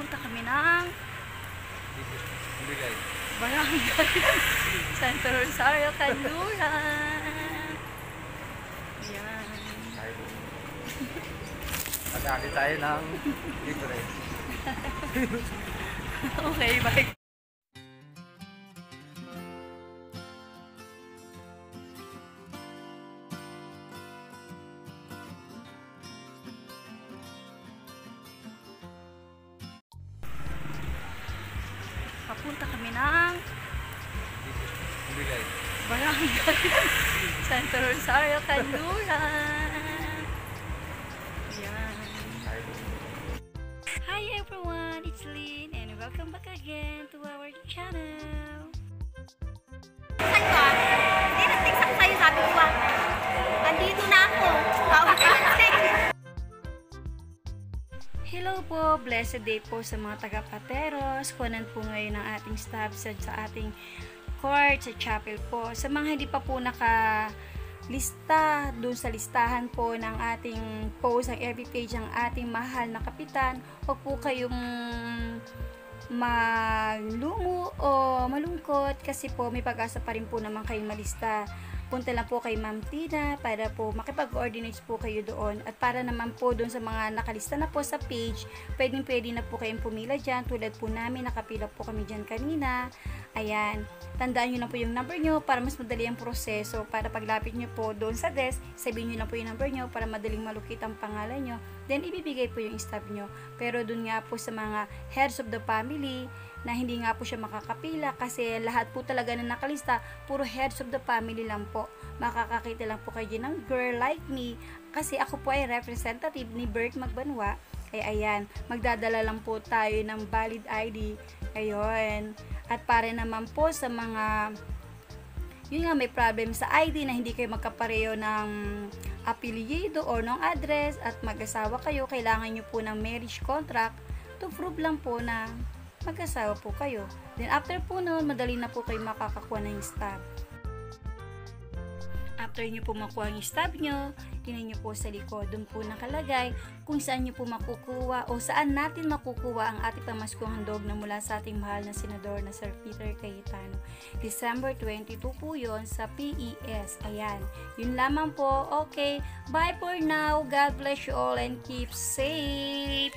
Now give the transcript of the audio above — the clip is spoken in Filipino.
Papunta kami ng Barangay Santo Rosario, Kanluran. Ayan. Mag-aali tayo ng libre. Okay, bye. Papunta kami ng Barangay Santo Rosario, Kanluran. Ayan. Hi everyone, it's Lynn and welcome back again to our channel. Saan ka? Hindi nag-text ako sa'yo, sabi ko andito na ako. Tawag ka ng text. Hello po, blessed day po sa mga taga-Pateros. Kunan po ngayon ang ating staff sa ating court, sa chapel po. Sa mga hindi pa po nakalista doon sa listahan po ng ating post, ang every page ng ating mahal na kapitan, huwag po kayong malumo o malungkot kasi po may pag-asa pa rin po naman kayong malista. Punta lang po kay Ma'am Tina para po makipag-coordinate po kayo doon. At para naman po doon sa mga nakalista na po sa page, pwede na po kayong pumila dyan. Tulad po namin, nakapila po kami dyan kanina. Ayan, tandaan nyo na po yung number nyo para mas madali ang proseso. Para paglapit nyo po doon sa desk, sabihin nyo na po yung number nyo para madaling malukit ang pangalan nyo. Then, ibibigay po yung stab nyo. Pero doon nga po sa mga heads of the family, na hindi nga po siya makakapila kasi lahat po talaga na nakalista, puro heads of the family lang po. Makakakita lang po kayo ng girl like me kasi ako po ay representative ni Bert Magbanwa. Ayan, magdadala lang po tayo ng valid ID. Ayun. At para naman po sa mga yun nga may problem sa ID na hindi kayo magkapareho ng apelyido or ng address at mag-asawa kayo, kailangan nyo po ng marriage contract to prove lang po na mag-asawa po kayo. Then after po noon, madali na po kayo makakakuha ng stab. After nyo po makuha yung stab nyo, tingnan nyo po sa likod. Doon po nakalagay kung saan nyo po makukuha o saan natin makukuha ang ating pamaskong handog na mula sa ating mahal na senador na Sir Peter Cayetano. December 22 po yon sa PES. Ayan. Yun lamang po. Okay. Bye for now. God bless you all and keep safe.